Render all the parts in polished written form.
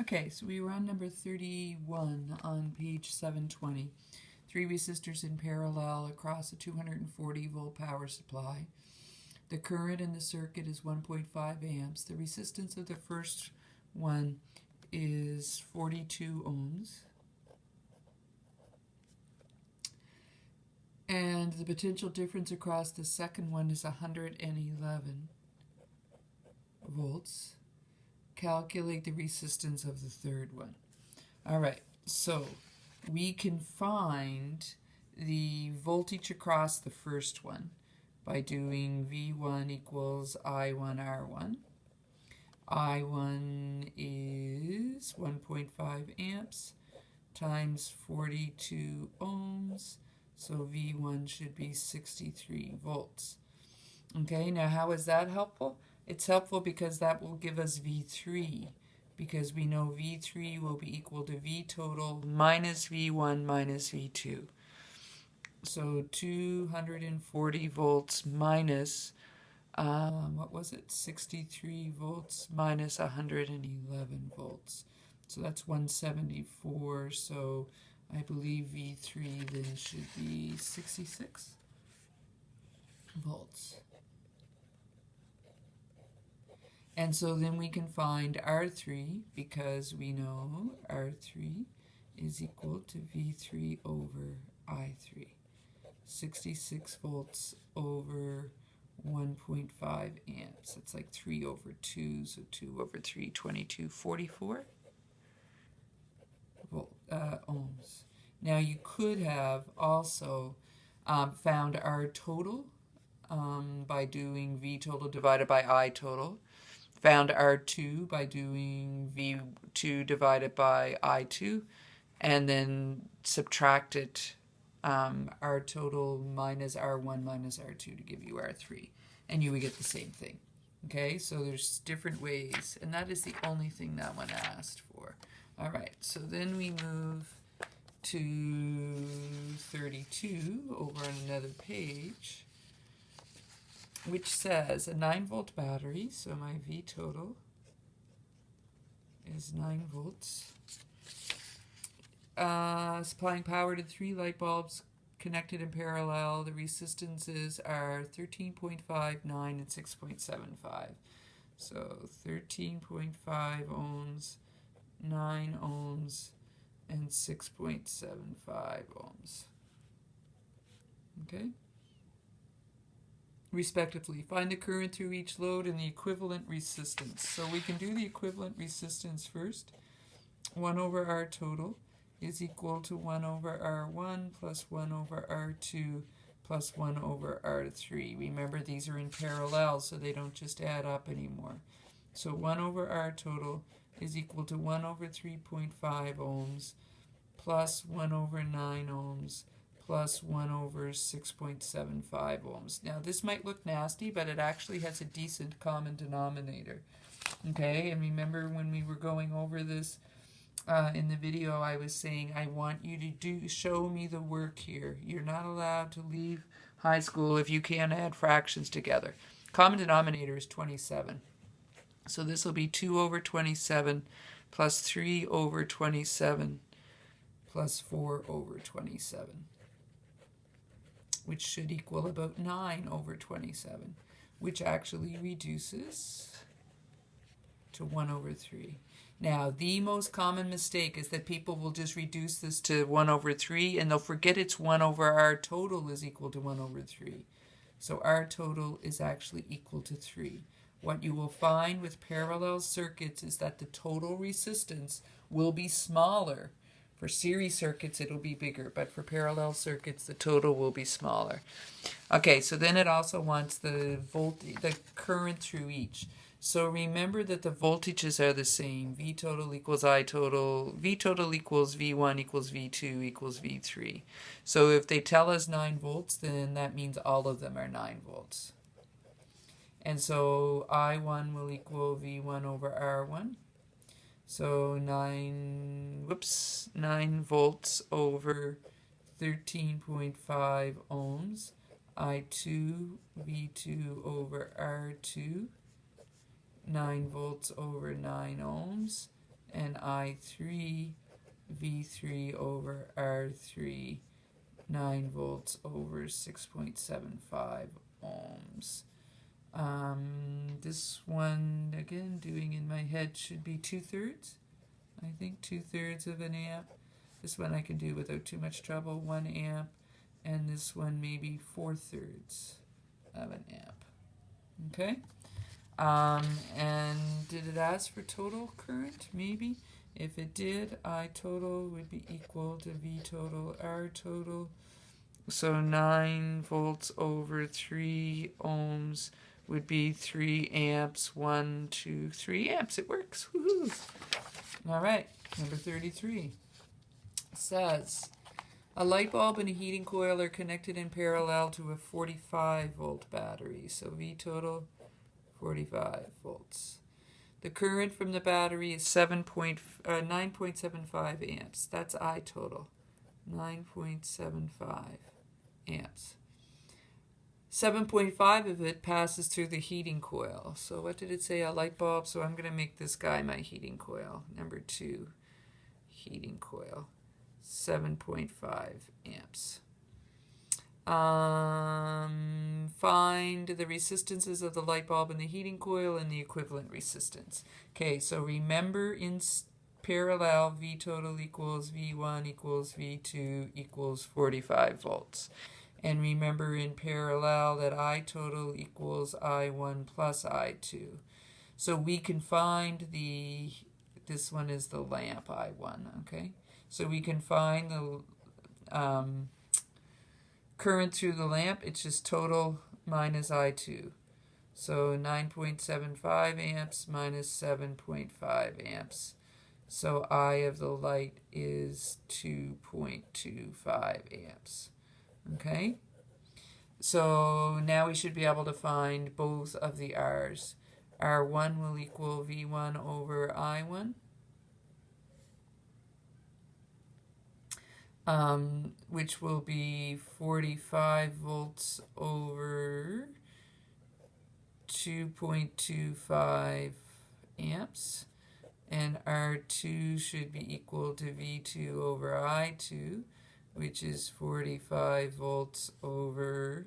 Okay, so we were on number 31 on page 720. Three resistors in parallel across a 240 volt power supply. The current in the circuit is 1.5 amps. The resistance of the first one is 42 ohms. And the potential difference across the second one is 111 volts. Calculate the resistance of the third one. All right, so we can find the voltage across the first one by doing V1 equals I1R1. I1 is 1.5 amps times 42 ohms, so V1 should be 63 volts. Okay, now how is that helpful? It's helpful because that will give us V3, because we know V3 will be equal to V total minus V1 minus V2. So 240 volts minus, what was it? 63 volts minus 111 volts. So that's 174, so I believe V3 then should be 66 volts. And so then we can find R3, because we know R3 is equal to V3 over I3. 66 volts over 1.5 amps. It's like 3 over 2, so 2 over 3, 22, 44 ohms. Now you could have also found R total by doing V total divided by I total. Found R2 by doing V2 divided by I2, and then subtracted R total minus R1 minus R2 to give you R3, and you would get the same thing. Okay, so there's different ways, and that is the only thing that one asked for. All right, so then we move to 32 over on another page, which says a 9-volt battery, so my V total is 9 volts, supplying power to 3 light bulbs connected in parallel. The resistances are 13.59 and 6.75. So 13.5 ohms, 9 ohms, and 6.75 ohms. Okay? Respectively. Find the current through each load and the equivalent resistance. So we can do the equivalent resistance first. 1 over R total is equal to 1 over R1 plus 1 over R2 plus 1 over R3. Remember, these are in parallel, so they don't just add up anymore. So 1 over R total is equal to 1 over 3.5 ohms plus 1 over 9 ohms plus 1 over 6.75 ohms. Now this might look nasty, but it actually has a decent common denominator. Okay, and remember when we were going over this in the video, I was saying I want you to show me the work here. You're not allowed to leave high school if you can't add fractions together. Common denominator is 27. So this will be 2 over 27 plus 3 over 27 plus 4 over 27. Which should equal about 9 over 27, which actually reduces to 1 over 3. Now, the most common mistake is that people will just reduce this to 1 over 3, and they'll forget it's 1 over R total is equal to 1 over 3. So R total is actually equal to 3. What you will find with parallel circuits is that the total resistance will be smaller. For series circuits, it'll be bigger, but for parallel circuits, the total will be smaller. Okay, so then it also wants the current through each. So remember that the voltages are the same. V total equals I total. V total equals V1 equals V2 equals V3. So if they tell us 9 volts, then that means all of them are 9 volts. And so I1 will equal V1 over R1. So 9 volts over 13.5 ohms. I2, V2 over R2. 9 volts over 9 ohms. and I3 V3 over R3, 9 volts over 6.75 ohms. This one, again, doing in my head, should be 2/3. I think 2/3 of an amp. This one I can do without too much trouble, 1 amp. And this one maybe 4/3 of an amp. Okay? And did it ask for total current? Maybe. If it did, I total would be equal to V total, R total. So 9 volts over 3 ohms would be 3 amps. 1, 2, 3 amps. It works. Woohoo! All right, number 33 says, a light bulb and a heating coil are connected in parallel to a 45 volt battery. So V total, 45 volts. The current from the battery is 9.75 amps. That's I total, 9.75 amps. 7.5 of it passes through the heating coil. So what did it say? A light bulb. So I'm going to make this guy my heating coil. Number 2, heating coil, 7.5 amps. Find the resistances of the light bulb and the heating coil and the equivalent resistance. Okay, so remember in parallel, V total equals V1 equals V2 equals 45 volts. And remember in parallel that I total equals I1 plus I2. So we can find this one is the lamp I1, okay? So we can find the current through the lamp. It's just total minus I2. So 9.75 amps minus 7.5 amps. So I of the light is 2.25 amps. Okay? So now we should be able to find both of the R's. R1 will equal V1 over I1. Which will be 45 volts over 2.25 amps. And R2 should be equal to V2 over I2, which is 45 volts over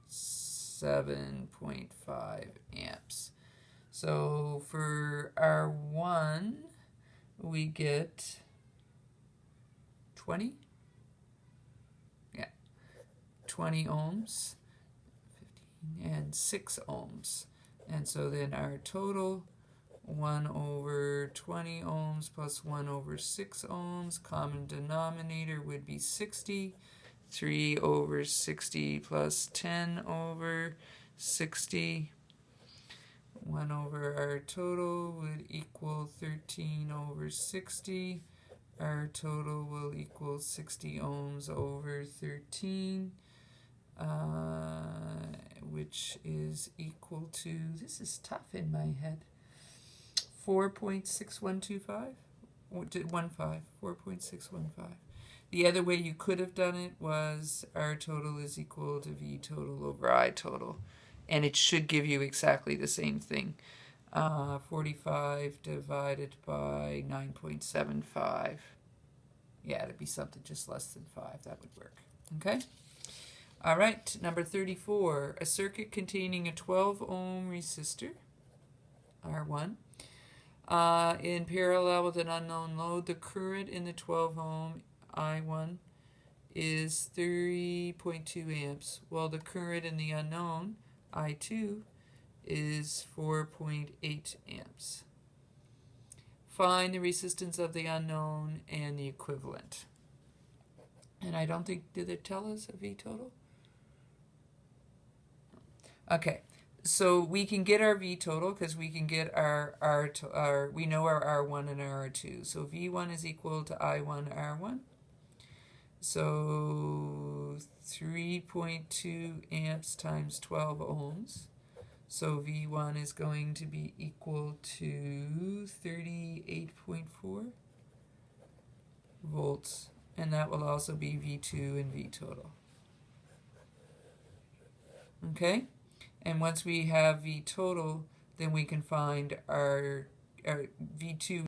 7.5 amps. So for R1, we get 20? Yeah, 20 ohms, 15, and 6 ohms. And so then our total, 1 over 20 ohms plus 1 over 6 ohms, common denominator would be 60. 3 over 60 plus 10 over 60. 1 over our total would equal 13 over 60. Our total will equal 60 ohms over 13, which is equal to, this is tough in my head, 4.6125? 4.615. The other way you could have done it was R total is equal to V total over I total. And it should give you exactly the same thing. 45 divided by 9.75. Yeah, it'd be something just less than 5. That would work. Okay? All right, number 34. A circuit containing a 12 ohm resistor, R1, in parallel with an unknown load. The current in the 12 ohm, I1, is 3.2 amps, while the current in the unknown, I2, is 4.8 amps. Find the resistance of the unknown and the equivalent. And I don't think, did it tell us a V total? Okay, so we can get our V total because we can get we know our R1 and our R2. So V1 is equal to I1 R1. So 3.2 amps times 12 ohms. So V1 is going to be equal to 38.4 volts. And that will also be V2 and V total. Okay? And once we have V total, then we can find our V2